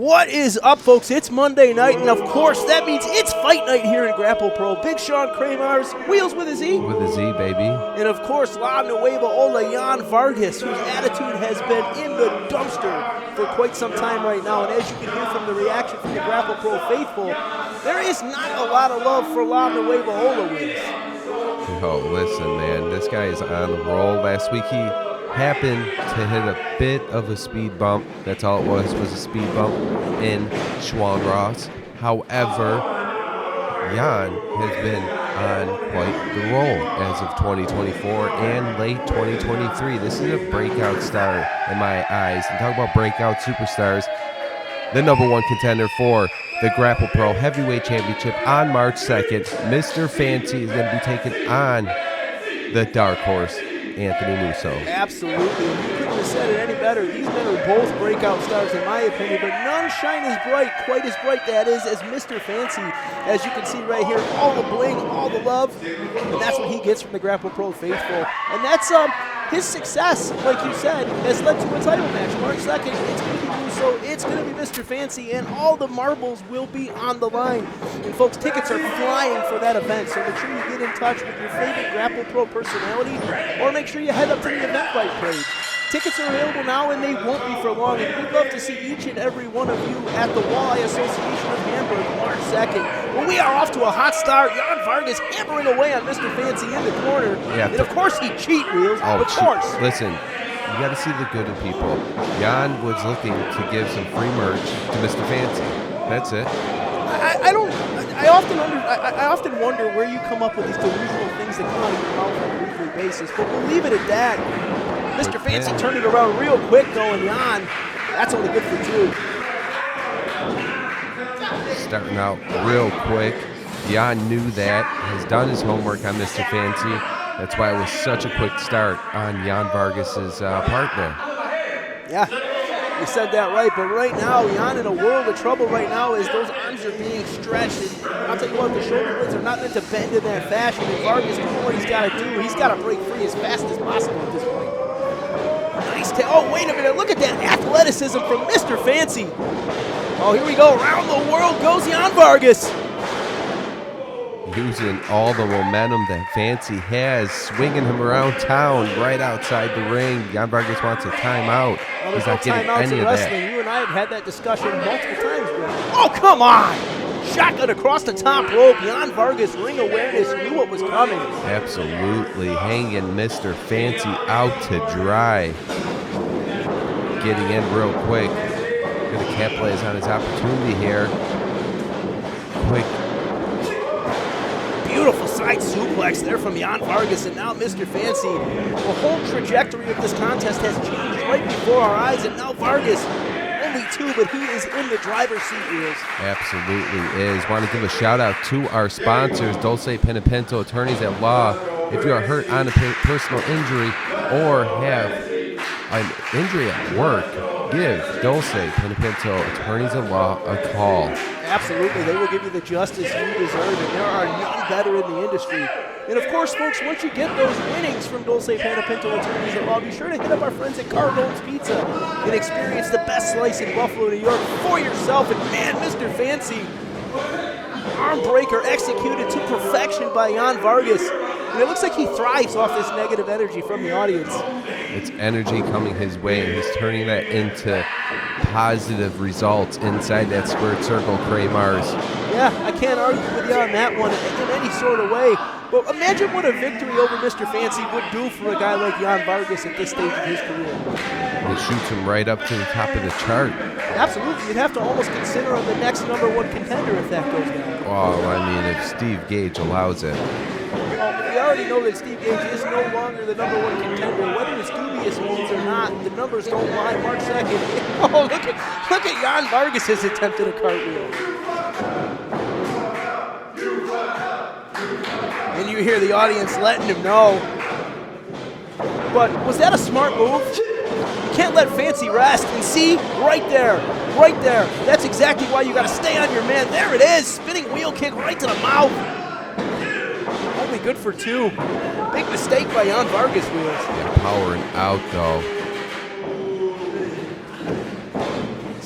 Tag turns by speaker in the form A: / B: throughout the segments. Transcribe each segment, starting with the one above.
A: What is up, folks? It's Monday night, and of course, that means it's fight night here in Grapple Pro. Big Sean Kramer's wheels with a Z.
B: With a Z, baby.
A: And of course, La Nueva Ola Jan Vargas, whose attitude has been in the dumpster for quite some time right now. And as you can hear from the reaction from the Grapple Pro faithful, there is not a lot of love for La Nueva Ola wins.
B: Oh, listen, man, this guy is on the roll. Last week he happened to hit a bit of a speed bump. That's all it was a speed bump in Schwan Ross. However, Jan has been on quite the roll as of 2024 and late 2023. This is a breakout star in my eyes. And talk about breakout superstars. The number one contender for the Grapple Pro Heavyweight Championship on March 2nd. Mr. Fancyy is going to be taking on the dark horse, Anthony Musso.
A: Absolutely. You couldn't have said it any better. These men are both breakout stars in my opinion, but none shine as bright, quite as bright that is, as Mr. Fancyy. As you can see right here, all the bling, all the love, and that's what he gets from the Grapple Pro faithful. And that's his success, like you said, has led to a title match. March 2nd, it's going to be Musso, it's going to be Mr. Fancyy, and all the marbles will be on the line. And folks, tickets are flying for that event, so make sure you get in touch with your favorite Grapple Pro personality, or make sure you head up to the Eventbrite page. Tickets are available now, and they won't be for long, and we'd love to see each and every one of you at the Walleye Association of Hamburg March 2nd. Well, we are off to a hot start. Jan Vargas hammering away on Mr. Fancyy in the corner.
B: Yeah,
A: and of course he cheat wheels, of course.
B: Listen, you got to see the good in people. Jan was looking to give some free merch to Mr. Fancyy. That's it.
A: I often wonder where you come up with these delusional things that come out of your mouth on a weekly basis, but we'll leave it at that. Mr. Fancyy turned it around real quick, going Jan. That's only good for two.
B: Starting out real quick. Jan knew that, has done his homework on Mr. Fancyy. That's why it was such a quick start on Jan Vargas' part there.
A: Yeah, you said that right, but right now, Jan in a world of trouble right now as those arms are being stretched. And I'll tell you what, the shoulder blades are not meant to bend in that fashion, and Vargas doing what he's got to do. He's got to break free as fast as possible at this point. Nice oh, wait a minute, look at that athleticism from Mr. Fancyy. Oh, here we go, around the world goes Jan Vargas.
B: Using all the momentum that Fancyy has, swinging him around town right outside the ring. Jan Vargas wants a timeout.
A: Well,
B: he's not getting any of that.
A: You and I have had that discussion multiple times, bro. Oh, come on! Shotgun across the top rope. Jan Vargas, ring awareness, knew what was coming.
B: Absolutely hanging Mr. Fancyy out to dry. Getting in real quick. Going to capitalize on his opportunity here. Quick.
A: Beautiful side suplex there from Jan Vargas, and now Mr. Fancyy. The whole trajectory of this contest has changed right before our eyes, and now Vargas, only two, but he is in the driver's seat wheels.
B: Absolutely is. Want to give a shout out to our sponsors, Dulce Pinapinto Attorneys at Law. If you are hurt on a personal injury or have an injury at work, give Dulce Pinapinto Attorneys at Law a call.
A: Absolutely, they will give you the justice you deserve, and there are none better in the industry. And of course, folks, once you get those winnings from Dulce Pinapinto Attorneys at Law, be sure to hit up our friends at Cardone's Pizza and experience the best slice in Buffalo, New York for yourself. And man, Mr. Fancyy, arm breaker executed to perfection by Jan Vargas. And it looks like he thrives off this negative energy from the audience.
B: It's energy coming his way, and he's turning that into positive results inside that squared circle, Mars.
A: Yeah, I can't argue with you on that one in any sort of way. But imagine what a victory over Mr. Fancyy would do for a guy like Jan Vargas at this stage of his career.
B: It shoots him right up to the top of the chart.
A: Absolutely. You'd have to almost consider him the next number one contender if that goes down.
B: Oh, I mean, if Steve Gage allows it.
A: Well, we already know that Steve Gage is no longer the number one contender. Whether it's dubious means or not, the numbers don't lie. March 2nd. Oh, look at Jan Vargas has attempted a cartwheel. And you hear the audience letting him know. But was that a smart move? You can't let Fancyy rest. And see, right there. That's exactly why you got to stay on your man. There it is, spinning wheel kick right to the mouth. Only good for two. Big mistake by Jan Vargas wheels.
B: Yeah, powering out though.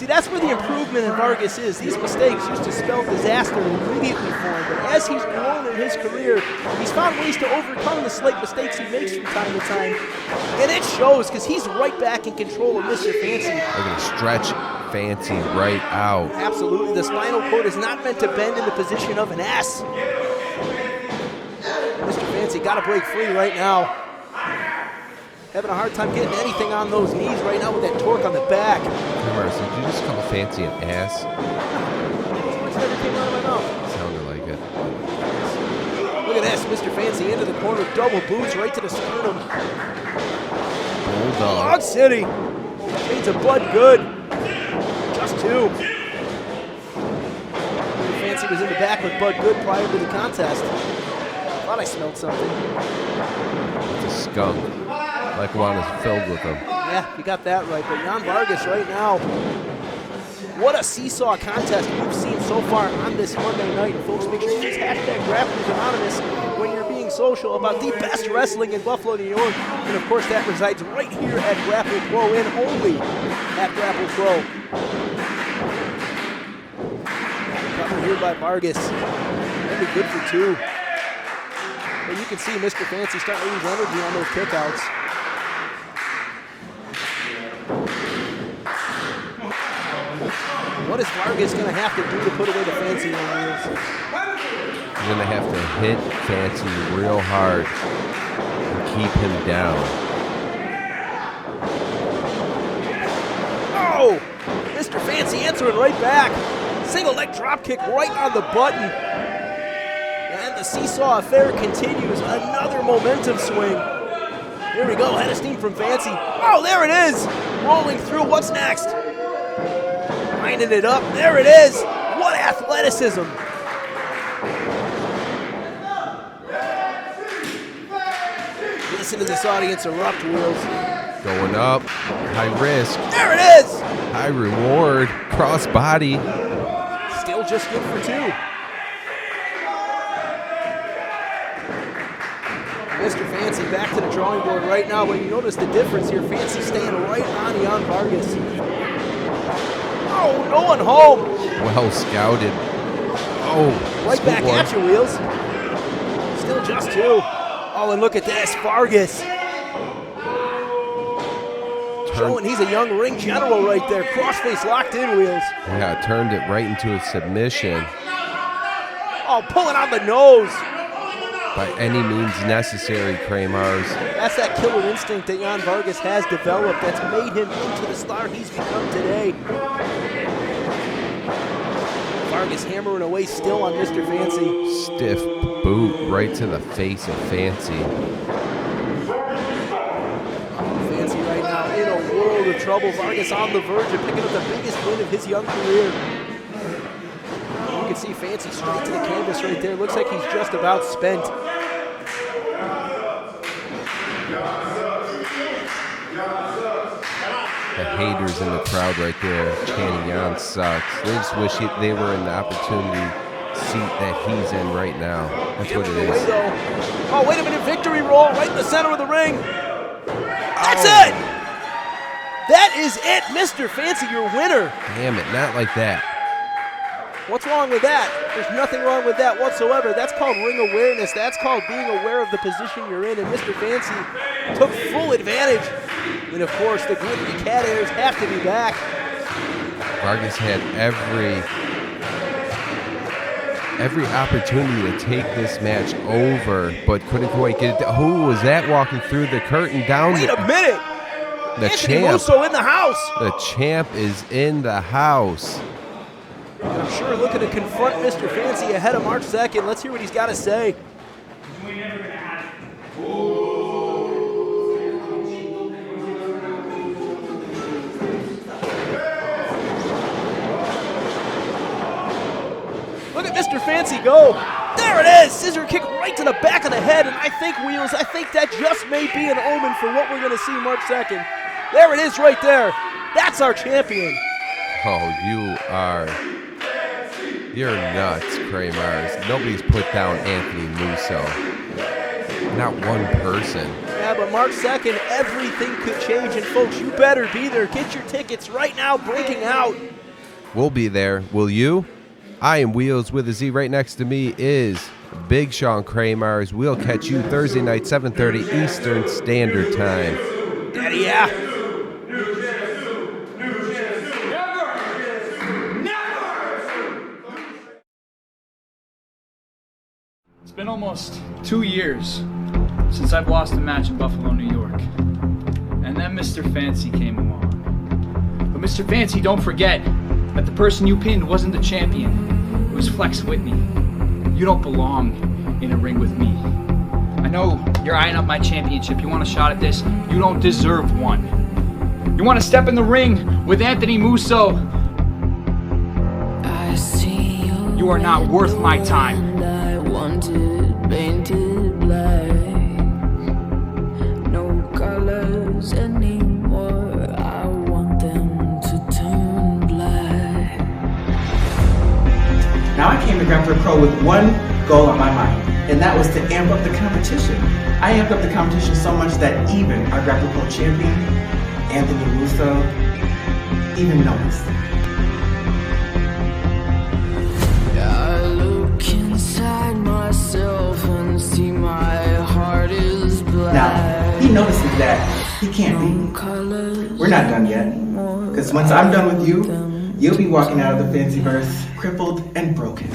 A: See, that's where the improvement in Vargas is. These mistakes used to spell disaster immediately for him, but as he's grown in his career, he's found ways to overcome the slight mistakes he makes from time to time. And it shows, because he's right back in control of Mr. Fancyy.
B: They're going to stretch Fancyy right out.
A: Absolutely. The spinal cord is not meant to bend in the position of an S. Mr. Fancyy got to break free right now. Having a hard time getting anything on those knees right now with that torque on the back.
B: Did you just call Fancyy an ass?
A: Those words never came out of my mouth.
B: Sounded like it.
A: Look at this, Mr. Fancyy into the corner, double boots right to the sternum.
B: Bulldog.
A: Dog City. Shades of Bud Good. Just two. Mr. Fancyy was in the back with Bud Good prior to the contest. Thought I smelled something.
B: It's a skunk. Like one is filled with them.
A: Yeah, you got that right. But Jan Vargas right now, what a seesaw contest we've seen so far on this Monday night. And folks, make sure you use hashtag Grapple Anonymous when you're being social about the best wrestling in Buffalo, New York. And of course, that resides right here at Grapple Pro and only at Grapple Pro. Covered here by Vargas. Maybe good for two. But you can see Mr. Fancyy starting to lose energy on those kickouts. What is Vargas going to have to do to put away the Fancyy wheels?
B: He's going to have to hit Fancyy real hard and keep him down.
A: Oh! Mr. Fancyy answering right back. Single leg drop kick right on the button. And the seesaw affair continues. Another momentum swing. Here we go, head of steam from Fancyy. Oh, there it is! Rolling through, what's next? Winding it up, there it is! What athleticism! Listen to this audience erupt, Wheels.
B: Going up, high risk.
A: There it is!
B: High reward, cross body.
A: Still just good for two. Mr. Fancyy back to the drawing board right now, but you notice the difference here. Fancyy staying right on Jan Vargas. Oh, no one home.
B: Well scouted. Oh,
A: right back
B: one.
A: at you, Wheels. Still just two. Oh, and look at this, Vargas. Showing he's a young ring general right there. Crossface locked in, Wheels.
B: Yeah, turned it right into a submission.
A: Oh, pulling on the nose.
B: By any means necessary, Kramars.
A: That's that killer instinct that Jan Vargas has developed that's made him into the star he's become today. Vargas hammering away still on Mr. Fancyy.
B: Stiff boot right to the face of Fancyy.
A: Fancyy right now in a world of trouble. Vargas on the verge of picking up the biggest win of his young career. You can see Fancyy straight to the canvas right there. Looks like he's just about spent.
B: The haters in the crowd right there chanting Jan sucks. They just wish they were in the opportunity seat that he's in right now. That's what it is.
A: Oh, wait a minute. Victory roll right in the center of the ring. That's it. That is it. Mr. Fancyy, your winner.
B: Damn it, not like that.
A: What's wrong with that? There's nothing wrong with that whatsoever. That's called ring awareness. That's called being aware of the position you're in. And Mr. Fancyy took full advantage. And of course, the grit and the cat airs have to be back.
B: Vargas had every opportunity to take this match over, but couldn't quite get it. Who was that walking through the curtain down?
A: Wait a minute.
B: The
A: Anthony
B: champ.
A: Russo in the house.
B: The champ is in the house.
A: I'm sure looking to confront Mr. Fancyy ahead of March 2nd. Let's hear what he's got to say. Look at Mr. Fancyy go. There it is. Scissor kick right to the back of the head. And I think, Wheels, I think that just may be an omen for what we're going to see March 2nd. There it is right there. That's our champion.
B: Oh, you're nuts, Kramars. Nobody's put down Anthony Musso. Not one person.
A: Yeah, but March 2nd, everything could change. And folks, you better be there. Get your tickets right now, breaking out.
B: We'll be there. Will you? I am Wheels with a Z. Right next to me is Big Sean Kramars. We'll catch you Thursday night, 7:30 Eastern Standard Time.
A: Daddy, yeah.
C: It's been almost 2 years since I've lost a match in Buffalo, New York. And then Mr. Fancyy came along. But Mr. Fancyy, don't forget that the person you pinned wasn't the champion. It was Flex Whitney. You don't belong in a ring with me. I know you're eyeing up my championship. You want a shot at this? You don't deserve one. You want to step in the ring with Anthony Musso? You are not worth my time.
D: Painted black, no colors anymore. I want them to turn black.
E: Now I came to Grapple Pro with one goal on my mind, and that was to amp up the competition. I amped up the competition so much that even our Grapple Pro champion, Anthony Musso, even noticed.
D: I look inside myself and see my heart is black.
E: Now, he notices that he can't leave. We're not done yet, because once I'm done with you, you'll be walking out of the Fancyverse crippled and broken.